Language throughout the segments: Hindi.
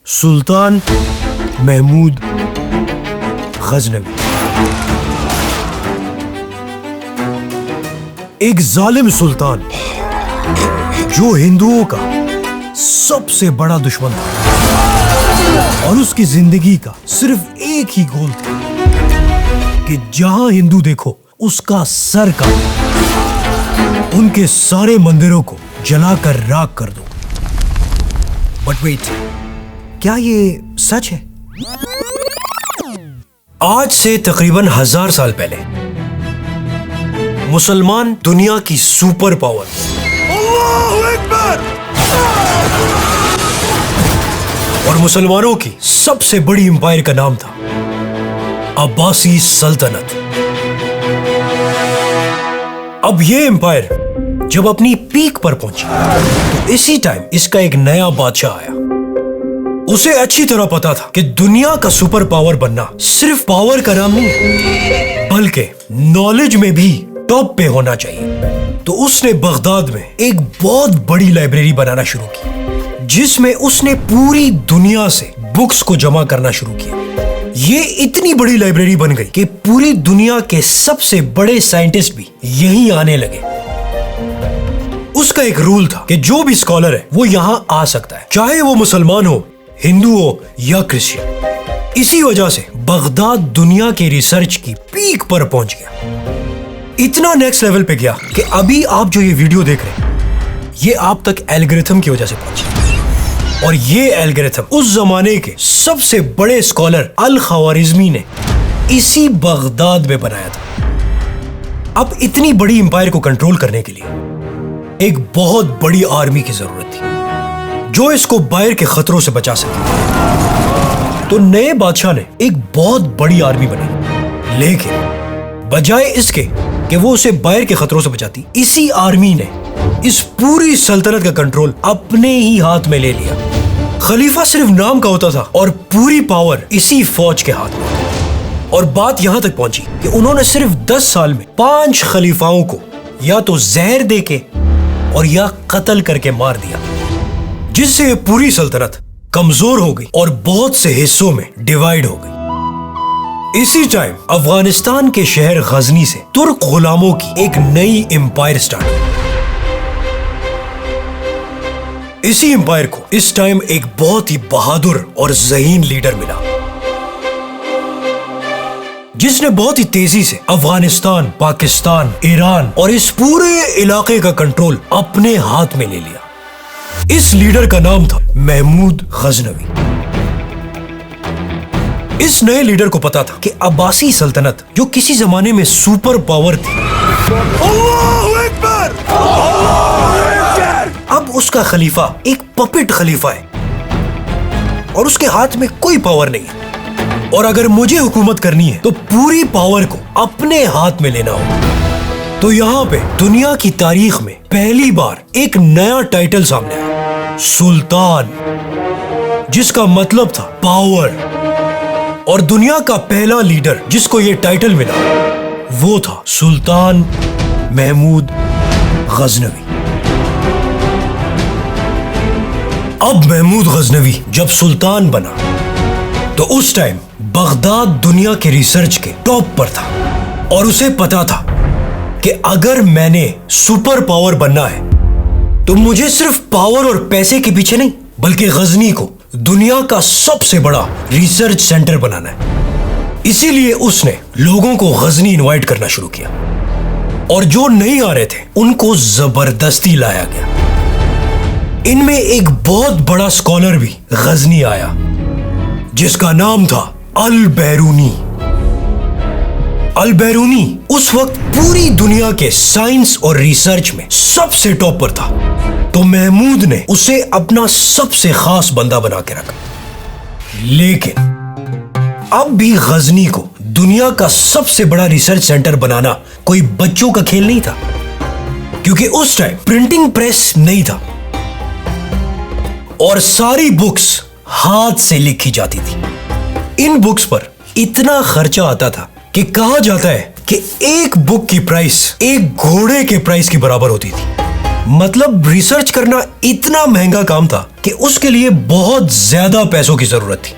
सुल्तान महमूद गजनवी एक जालिम सुल्तान जो हिंदुओं का सबसे बड़ा दुश्मन था और उसकी जिंदगी का सिर्फ एक ही गोल था कि जहां हिंदू देखो उसका सर काट, उनके सारे मंदिरों को जलाकर राख कर दो। बट वेट, क्या ये सच है? आज से तकरीबन 1000 साल पहले मुसलमान दुनिया की सुपर पावर अल्लाहू अकबर और मुसलमानों की सबसे बड़ी एम्पायर का नाम था अब्बासी सल्तनत। अब ये एम्पायर जब अपनी पीक पर पहुंची तो इसी टाइम इसका एक नया बादशाह आया। उसे अच्छी तरह पता था कि दुनिया का सुपर पावर बनना सिर्फ पावर का नाम नहीं बल्कि नॉलेज में भी टॉप पे होना चाहिए। तो उसने बगदाद में एक बहुत बड़ी लाइब्रेरी बनाना शुरू की जिसमें उसने पूरी दुनिया से बुक्स को जमा करना शुरू किया। ये इतनी बड़ी लाइब्रेरी बन गई कि पूरी दुनिया के सबसे बड़े साइंटिस्ट भी यहीं आने लगे। उसका एक रूल था कि जो भी स्कॉलर है वो यहाँ आ सकता है, चाहे वो मुसलमान हो, हिंदू हो या क्रिश्चियन। इसी वजह से बगदाद दुनिया के रिसर्च की पीक पर पहुंच गया। इतना नेक्स्ट लेवल पे गया कि अभी आप जो ये वीडियो देख रहे हैं ये आप तक एल्गोरिथम की वजह से पहुंची। और ये एल्गोरिथम उस जमाने के सबसे बड़े स्कॉलर अल ख्वारिज़मी ने इसी बगदाद में बनाया था। अब इतनी बड़ी एम्पायर को कंट्रोल करने के लिए एक बहुत बड़ी आर्मी की जरूरत थी जो इसको बाहर के खतरों से बचा सके। तो नए बादशाह ने एक बहुत बड़ी आर्मी बनाई, लेकिन बजाय इसके कि वो उसे बाहर के खतरों से बचाती, इसी आर्मी ने इस पूरी सल्तनत का कंट्रोल अपने ही हाथ में ले लिया। खलीफा सिर्फ नाम का होता था और पूरी पावर इसी फौज के हाथ में। और बात यहां तक पहुंची कि उन्होंने सिर्फ 10 साल में 5 खलीफाओं को या तो जहर देके और या कत्ल करके मार दिया, जिससे पूरी सल्तनत कमजोर हो गई और बहुत से हिस्सों में डिवाइड हो गई। इसी टाइम अफगानिस्तान के शहर गजनी से तुर्क गुलामों की एक नई एम्पायर स्टार्ट हुई। इसी एम्पायर को इस टाइम एक बहुत ही बहादुर और ज़हीन लीडर मिला जिसने बहुत ही तेजी से अफगानिस्तान, पाकिस्तान, ईरान और इस पूरे इलाके का कंट्रोल अपने हाथ में ले लिया। इस लीडर का नाम था महमूद गजनवी। इस नए लीडर को पता था कि अब्बासी सल्तनत जो किसी जमाने में सुपर पावर थी, अल्लाहू अकबर, अब उसका खलीफा एक पपेट खलीफा है और उसके हाथ में कोई पावर नहीं है। और अगर मुझे हुकूमत करनी है तो पूरी पावर को अपने हाथ में लेना होगा। तो यहाँ पे दुनिया की तारीख में पहली बार एक नया टाइटल सामने आया, सुल्तान, जिसका मतलब था पावर। और दुनिया का पहला लीडर जिसको ये टाइटल मिला वो था सुल्तान महमूद गजनवी। अब महमूद गजनवी जब सुल्तान बना तो उस टाइम बगदाद दुनिया के रिसर्च के टॉप पर था और उसे पता था कि अगर मैंने सुपर पावर बनना है तो मुझे सिर्फ पावर और पैसे के पीछे नहीं बल्कि गजनी को दुनिया का सबसे बड़ा रिसर्च सेंटर बनाना है। इसीलिए उसने लोगों को गजनी इनवाइट करना शुरू किया और जो नहीं आ रहे थे उनको जबरदस्ती लाया गया। इनमें एक बहुत बड़ा स्कॉलर भी गजनी आया जिसका नाम था अल बैरूनी। अल बैरूनी उस वक्त पूरी दुनिया के साइंस और रिसर्च में सबसे टॉप पर था। तो महमूद ने उसे अपना सबसे खास बंदा बना के रखा। लेकिन अब भी गजनी को दुनिया का सबसे बड़ा रिसर्च सेंटर बनाना कोई बच्चों का खेल नहीं था, क्योंकि उस टाइम प्रिंटिंग प्रेस नहीं था और सारी बुक्स हाथ से लिखी जाती थी। इन बुक्स पर इतना खर्चा आता था कि कहा जाता है कि एक बुक की प्राइस एक घोड़े के प्राइस के बराबर होती थी। मतलब रिसर्च करना इतना महंगा काम था कि उसके लिए बहुत ज्यादा पैसों की जरूरत थी।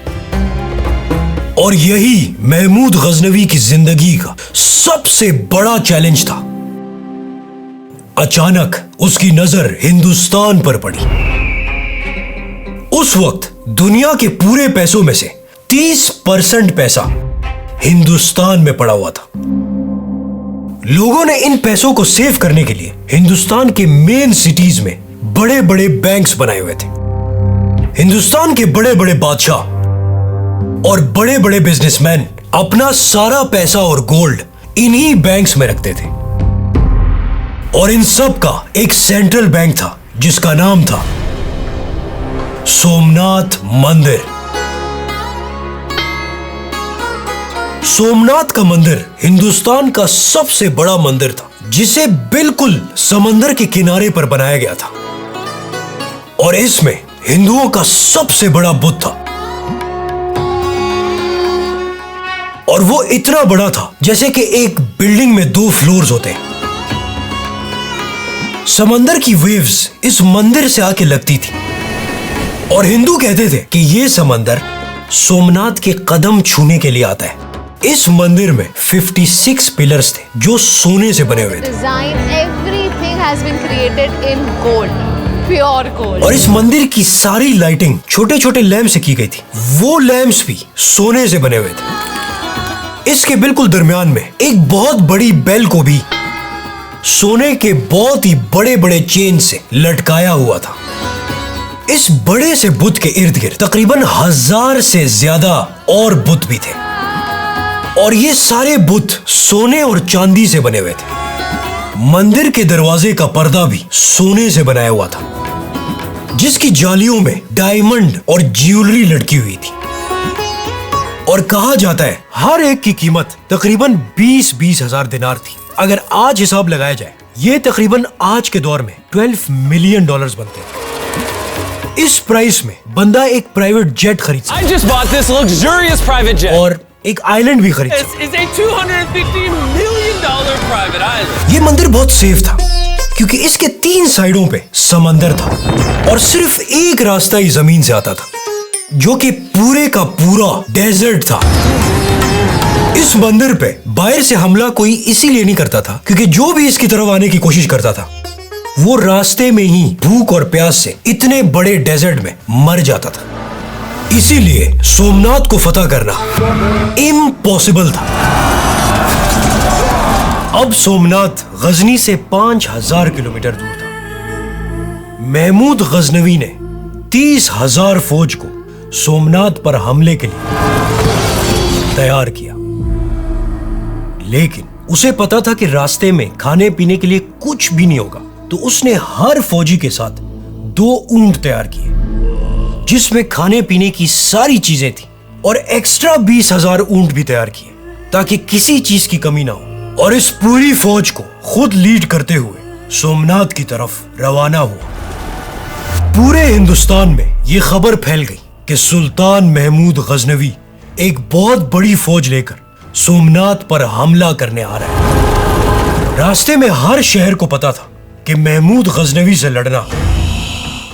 और यही महमूद गजनवी की जिंदगी का सबसे बड़ा चैलेंज था। अचानक उसकी नजर हिंदुस्तान पर पड़ी। उस वक्त दुनिया के पूरे पैसों में से 30% पैसा हिंदुस्तान में पड़ा हुआ था। लोगों ने इन पैसों को सेव करने के लिए हिंदुस्तान के मेन सिटीज में बड़े बड़े बैंक्स बनाए हुए थे। हिंदुस्तान के बड़े बड़े बादशाह और बड़े बड़े बिजनेसमैन अपना सारा पैसा और गोल्ड इन्हीं बैंक्स में रखते थे। और इन सब का एक सेंट्रल बैंक था जिसका नाम था सोमनाथ मंदिर। सोमनाथ का मंदिर हिंदुस्तान का सबसे बड़ा मंदिर था, जिसे बिल्कुल समंदर के किनारे पर बनाया गया था। और इसमें हिंदुओं का सबसे बड़ा बुद्ध था। और वो इतना बड़ा था जैसे कि एक बिल्डिंग में 2 फ्लोर्स होते हैं। समंदर की वेव्स इस मंदिर से आके लगती थी और हिंदू कहते थे कि ये समंदर सोमनाथ के कदम छूने के लिए आता है। इस मंदिर में 56 पिलर्स थे जो सोने से बने हुए थे। Everything has been created in gold, pure gold. और इस मंदिर की सारी लाइटिंग छोटे छोटे लैंप से की गई थी। वो लैंप्स भी सोने से बने हुए थे। इसके बिल्कुल दरमियान में एक बहुत बड़ी बेल को भी सोने के बहुत ही बड़े बड़े चेन से लटकाया हुआ था। इस बड़े से बुद्ध के इर्द गिर्द तकरीबन 1000 से ज्यादा और बुद्ध भी थे। और ये सारे बुद्ध सोने और चांदी से बने हुए थे। मंदिर के दरवाजे का पर्दा भी सोने से बनाया हुआ था, जिसकी जालियों में डायमंड और ज्वेलरी लटकी हुई थी। और कहा जाता है हर एक की कीमत तकरीबन 20-20 हजार दिनार थी। अगर आज हिसाब लगाया जाए, ये तकरीबन आज के दौर में $12 मिलियन बनते हैं। इस प्राइस में बंदा एक प्राइवेट जेट खरीद सकता है। I just bought this luxurious private jet. और एक आइलैंड भी खरीद सकता This is a $250 million private island. है। ये मंदिर बहुत सेफ था क्योंकि इसके 3 साइडों पे समंदर था और सिर्फ एक रास्ता ही जमीन से आता था, जो कि पूरे का पूरा डेजर्ट था। इस मंदिर पे बाहर से हमला कोई इसीलिए नहीं करता था क्योंकि जो भी इसकी तरफ आने की कोशिश करता था वो रास्ते में ही भूख और प्यास से इतने बड़े डेजर्ट में मर जाता था। इसीलिए सोमनाथ को फतह करना इम्पॉसिबल था। अब सोमनाथ गजनी से 5000 किलोमीटर दूर था। महमूद गजनवी ने 30,000 फौज को सोमनाथ पर हमले के लिए तैयार किया, लेकिन उसे पता था कि रास्ते में खाने पीने के लिए कुछ भी नहीं होगा। तो उसने हर फौजी के साथ 2 ऊंट तैयार किए जिसमें खाने पीने की सारी चीजें थी, और एक्स्ट्रा 20,000 ऊंट भी तैयार किए ताकि किसी चीज की कमी ना हो। और इस पूरी फौज को खुद लीड करते हुए सोमनाथ की तरफ रवाना हुआ। पूरे हिंदुस्तान में यह खबर फैल गई कि सुल्तान महमूद गजनवी एक बहुत बड़ी फौज लेकर सोमनाथ पर हमला करने आ रहा है। रास्ते में हर शहर को पता था कि महमूद गजनवी से लड़ना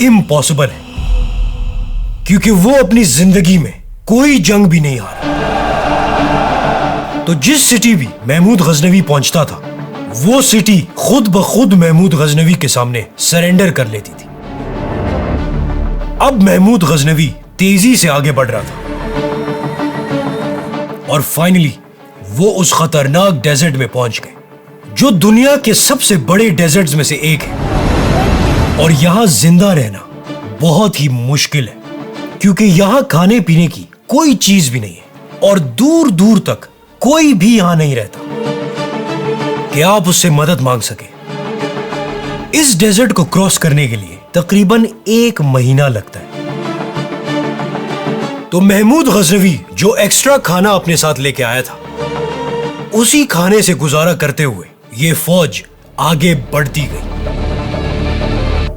इम्पॉसिबल है क्योंकि वो अपनी जिंदगी में कोई जंग भी नहीं हारा। तो जिस सिटी भी महमूद गजनवी पहुंचता था, वो सिटी खुद ब खुद महमूद गजनवी के सामने सरेंडर कर लेती थी। अब महमूद गजनवी तेजी से आगे बढ़ रहा था और फाइनली वो उस खतरनाक डेजर्ट में पहुंच गए जो दुनिया के सबसे बड़े डेजर्ट्स में से एक है। और यहां जिंदा रहना बहुत ही मुश्किल है क्योंकि यहां खाने पीने की कोई चीज भी नहीं है और दूर दूर तक कोई भी यहां नहीं रहता कि आप उससे मदद मांग सके। इस डेजर्ट को क्रॉस करने के लिए तकरीबन 1 महीना लगता है। तो महमूद गजनवी जो एक्स्ट्रा खाना अपने साथ लेके आया था, उसी खाने से गुजारा करते हुए ये फौज आगे बढ़ती गई।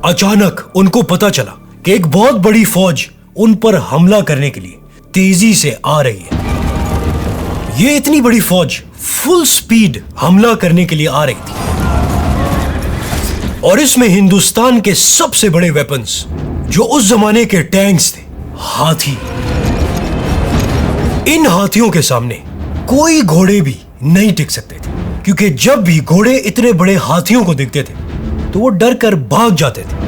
अचानक उनको पता चला कि एक बहुत बड़ी फौज उन पर हमला करने के लिए तेजी से आ रही है। ये इतनी बड़ी फौज फुल स्पीड हमला करने के लिए आ रही थी। और इसमें हिंदुस्तान के सबसे बड़े वेपन्स जो उस जमाने के टैंक्स थे, हाथी। इन हाथियों के सामने कोई घोड़े भी नहीं टिक सकते थे, क्योंकि जब भी घोड़े इतने बड़े हाथियों को देखते थे तो वो डर कर भाग जाते थे।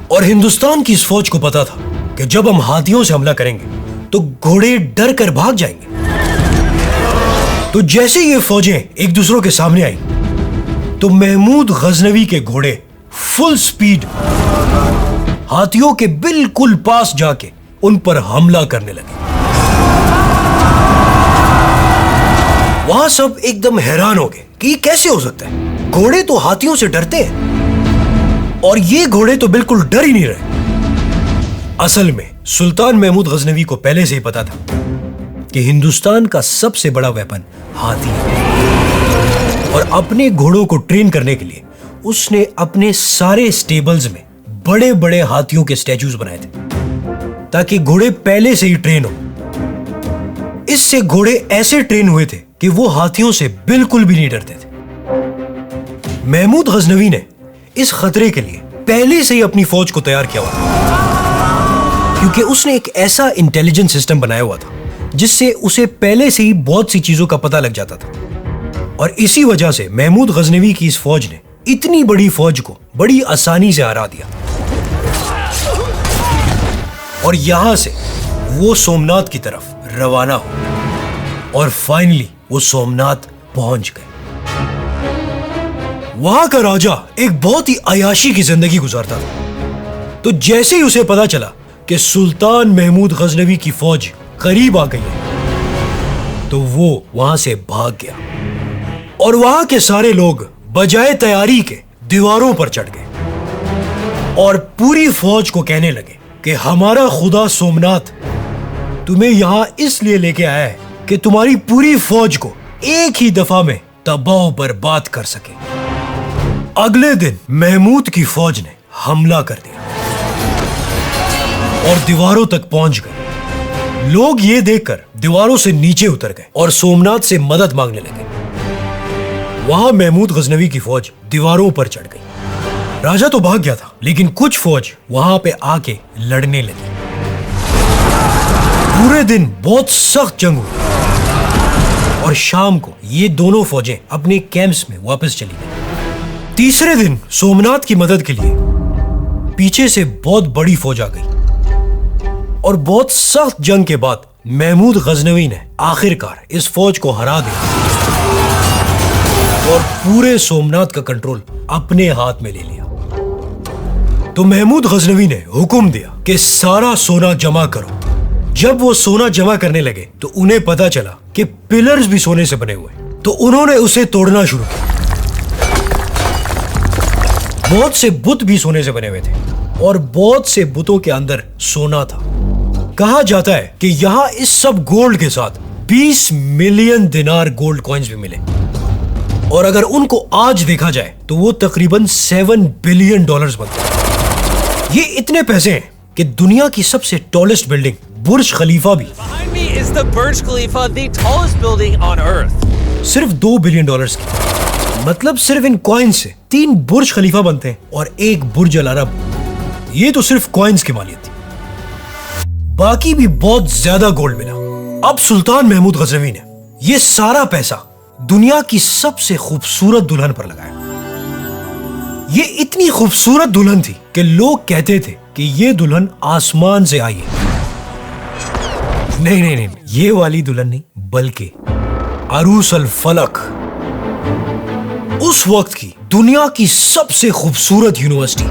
और हिंदुस्तान की इस फौज को पता था कि जब हम हाथियों से हमला करेंगे तो घोड़े डर कर भाग जाएंगे। तो जैसे ये फौजें एक दूसरों के सामने आई तो महमूद गजनवी के घोड़े फुल स्पीड हाथियों के बिल्कुल पास जाके उन पर हमला करने लगे। वहां सब एकदम हैरान हो गए कि ये कैसे हो सकता है, घोड़े तो हाथियों से डरते हैं और ये घोड़े तो बिल्कुल डर ही नहीं रहे। असल में सुल्तान महमूद गजनवी को पहले से ही पता था कि हिंदुस्तान का सबसे बड़ा वेपन हाथी है, और अपने घोड़ों को ट्रेन करने के लिए उसने अपने सारे स्टेबल्स में बड़े बड़े हाथियों के स्टैचूज बनाए थे ताकि घोड़े पहले से ही ट्रेन हो। इससे घोड़े ऐसे ट्रेन हुए थे कि वो हाथियों से बिल्कुल भी नहीं डरते थे। महमूद गजनवी ने इस खतरे के लिए पहले से ही अपनी फौज को तैयार किया हुआ था, क्योंकि उसने एक ऐसा इंटेलिजेंस सिस्टम बनाया हुआ था जिससे उसे पहले से ही बहुत सी चीजों का पता लग जाता था। और इसी वजह से महमूद गजनवी की इस फौज ने इतनी बड़ी फौज को बड़ी आसानी से हरा दिया। और यहां से वो सोमनाथ की तरफ रवाना हो और फाइनली वो सोमनाथ पहुंच गए। वहां का राजा एक बहुत ही अयाशी की जिंदगी गुजारता था। तो जैसे ही उसे पता चला कि सुल्तान महमूद गजनवी की फौज करीब आ गई है तो वो वहां से भाग गया और वहां के सारे लोग बजाय तैयारी के दीवारों पर चढ़ गए और पूरी फौज को कहने लगे कि हमारा खुदा सोमनाथ तुम्हें यहां इसलिए लेके आया है कि तुम्हारी पूरी फौज को एक ही दफा में तबाह बर्बाद कर सके। अगले दिन महमूद की फौज ने हमला कर दिया और दीवारों तक पहुंच गए। लोग ये देखकर दीवारों से नीचे उतर गए और सोमनाथ से मदद मांगने लगे। वहां महमूद गजनवी की फौज दीवारों पर चढ़ गई। राजा तो भाग गया था, लेकिन कुछ फौज वहां पे आके लड़ने लगी। पूरे दिन बहुत सख्त जंग हुई और शाम को ये दोनों फौजें अपने कैंप्स में वापस चली गई। तीसरे दिन सोमनाथ की मदद के लिए पीछे से बहुत बड़ी फौज आ गई और बहुत सख्त जंग के बाद महमूद गजनवी ने आखिरकार इस फौज को हरा दिया और पूरे सोमनाथ का कंट्रोल अपने हाथ में ले लिया। तो महमूद गजनवी ने हुक्म दिया कि सारा सोना जमा करो। जब वो सोना जमा करने लगे तो उन्हें पता चला कि पिलर्स भी सोने से बने हुए, तो उन्होंने उसे तोड़ना शुरू किया। बहुत से बुत भी सोने से बने हुए थे और बहुत से बुतों के अंदर सोना था। कहा जाता है कि यहां इस सब गोल्ड के साथ 20 मिलियन दिनार गोल्ड कॉइन्स भी मिले और अगर उनको आज देखा जाए तो वो तकरीबन $7 बिलियन बनते हैं। ये इतने पैसे हैं कि दुनिया की सबसे टॉलेस्ट बिल्डिंग बुर्ज खलीफा भी Behind me is the Burj Khalifa, the tallest building on Earth. सिर्फ $2 बिलियन की। मतलब सिर्फ इन कॉइन्स से 3 बुर्ज खलीफा बनते हैं और 1 बुर्ज अल अरब। ये तो सिर्फ कॉइन्स की मालियत थी, बाकी भी बहुत ज्यादा गोल्ड मिला। अब सुल्तान महमूद गजनवी ने ये सारा पैसा दुनिया की सबसे खूबसूरत दुल्हन पर लगाया। ये इतनी खूबसूरत दुल्हन थी कि लोग कहते थे कि ये दुल्हन आसमान से आई है। नहीं, ये वाली दुल्हन नहीं, बल्कि अरूस अल फलक, उस वक्त की दुनिया की सबसे खूबसूरत यूनिवर्सिटी,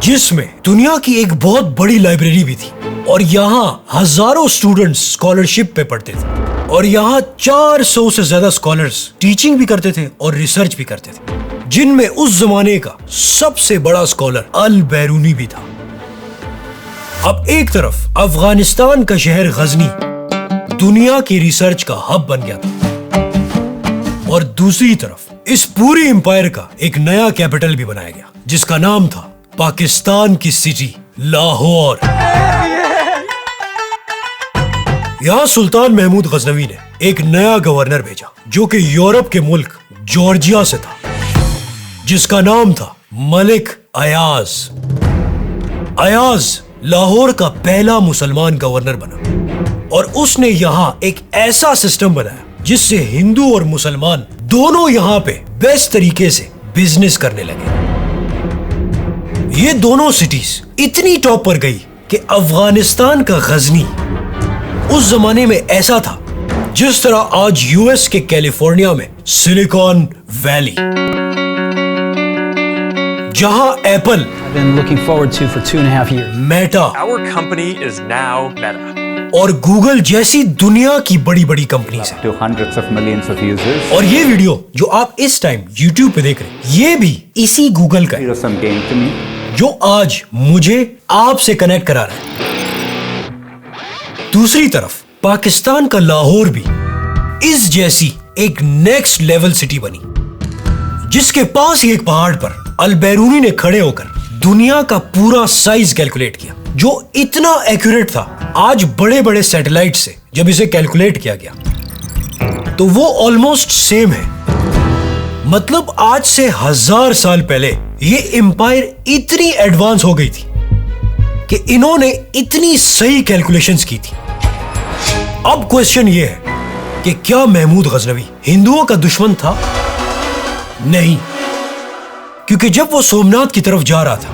जिसमें दुनिया की एक बहुत बड़ी लाइब्रेरी भी थी और यहाँ हजारों स्टूडेंट्स स्कॉलरशिप पे पढ़ते थे और यहाँ 400 से ज्यादा स्कॉलर्स टीचिंग भी करते थे और रिसर्च भी करते थे, जिनमें उस जमाने का सबसे बड़ा स्कॉलर अल बैरूनी भी था। अब एक तरफ अफगानिस्तान का शहर गजनी दुनिया की रिसर्च का हब बन गया था और दूसरी तरफ इस पूरी एम्पायर का एक नया कैपिटल भी बनाया गया जिसका नाम था पाकिस्तान की सिटी लाहौर। यहां सुल्तान महमूद गजनवी ने एक नया गवर्नर भेजा जो कि यूरोप के मुल्क जॉर्जिया से था, जिसका नाम था मलिक अयाज। अयाज लाहौर का पहला मुसलमान गवर्नर बना और उसने यहां एक ऐसा सिस्टम बनाया जिससे हिंदू और मुसलमान दोनों यहां पे बेस्ट तरीके से बिजनेस करने लगे। ये दोनों सिटीज इतनी टॉप पर गई कि अफगानिस्तान का गजनी उस जमाने में ऐसा था जिस तरह आज यूएस के कैलिफोर्निया में सिलिकॉन वैली, जहां Apple, I've been looking forward to for 2.5 years. Meta Our company is now Meta. और गूगल जैसी दुनिया की बड़ी बड़ी कंपनीज हैं। to hundreds of millions of users. और ये वीडियो जो आप इस टाइम YouTube पे देख रहे हैं, ये भी इसी गूगल का है, Zero sum game to me. जो आज मुझे आपसे कनेक्ट करा रहा है। दूसरी तरफ पाकिस्तान का लाहौर भी इस जैसी एक नेक्स्ट लेवल सिटी बनी, जिसके पास ही एक पहाड़ पर अल-बैरूनी ने खड़े होकर दुनिया का पूरा साइज कैलकुलेट किया, जो इतना एक्यूरेट था आज बड़े बड़े सैटेलाइट से जब इसे कैलकुलेट किया गया तो वो ऑलमोस्ट सेम है। मतलब आज से 1000 साल पहले ये एम्पायर इतनी एडवांस हो गई थी कि इन्होंने इतनी सही कैलकुलेशंस की थी। अब क्वेश्चन ये है कि क्या महमूद गजनवी हिंदुओं का दुश्मन था? नहीं, क्योंकि जब वो सोमनाथ की तरफ जा रहा था,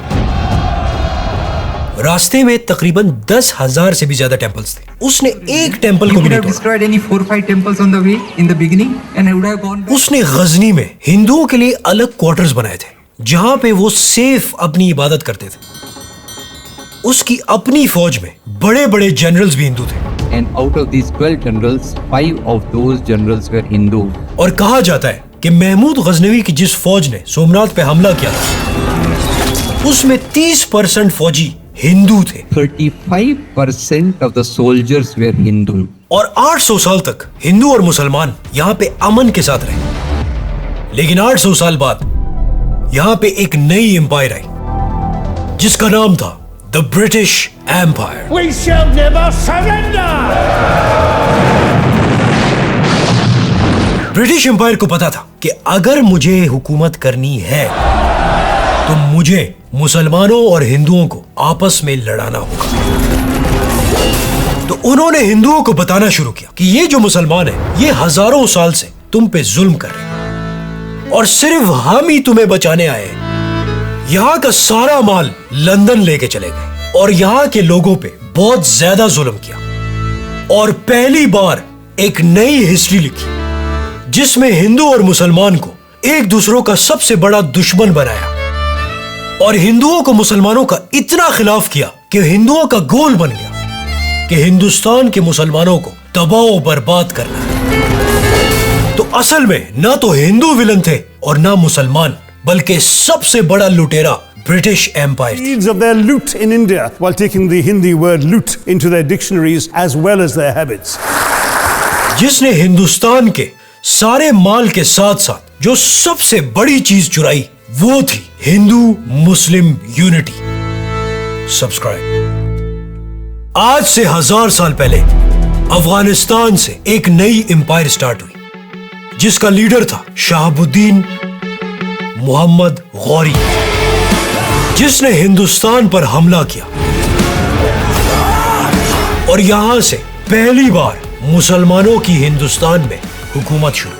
रास्ते में तकरीबन 10,000 से भी ज्यादा टेंपल्स थे, उसने एक टेंपल को भी नहीं तोड़ा। destroyed any 4-5 temples on the way in the beginning and I would have gone back. उसने गजनी में हिंदुओं के लिए अलग क्वार्टर्स बनाए थे जहां पे वो सेफ अपनी इबादत करते थे। उसकी अपनी फौज में बड़े बड़े जनरल्स भी हिंदू थे And out of these 12 generals, 5 of those generals were Hindu. और कहा जाता है कि महमूद गजनवी की जिस फौज ने सोमनाथ पे हमला किया था उसमें 30% फौजी हिंदू थे 35% of the soldiers were Hindu. और 800 साल तक हिंदू और मुसलमान यहाँ पे अमन के साथ रहे। लेकिन 800 साल बाद यहाँ पे एक नई एम्पायर आई जिसका नाम था the British empire. We shall never surrender! British empire को पता था कि अगर मुझे हुकूमत करनी है तो मुझे मुसलमानों और हिंदुओं को आपस में लड़ाना होगा। तो उन्होंने हिंदुओं को बताना शुरू किया कि ये जो मुसलमान है ये हजारों साल से तुम पे जुल्म कर रहे हैं और सिर्फ हम ही तुम्हें बचाने आए हैं। यहाँ का सारा माल लंदन लेके चले गए और यहाँ के लोगों पे बहुत ज्यादा जुल्म किया और पहली बार एक नई हिस्ट्री लिखी जिसमें हिंदू और मुसलमान को एक दूसरों का सबसे बड़ा दुश्मन बनाया और हिंदुओं को मुसलमानों का इतना खिलाफ किया कि हिंदुओं का गोल बन गया कि हिंदुस्तान के मुसलमानों को तबाह बर्बाद करना है। तो असल में ना तो हिंदू विलन थे और ना मुसलमान, बल्कि सबसे बड़ा लुटेरा British empire. Deeds of their loot in India while taking the Hindi word loot into their dictionaries as well as their habits. जिसने हिंदुस्तान के सारे माल के साथ साथ जो सबसे बड़ी चीज चुराई वो थी हिंदू मुस्लिम यूनिटी। सब्सक्राइब। आज से 1000 साल पहले अफगानिस्तान से एक नई एम्पायर स्टार्ट हुई जिसका लीडर था शहाबुद्दीन मोहम्मद गौरी, जिसने हिंदुस्तान पर हमला किया और यहां से पहली बार मुसलमानों की हिंदुस्तान में हुकूमत शुरू।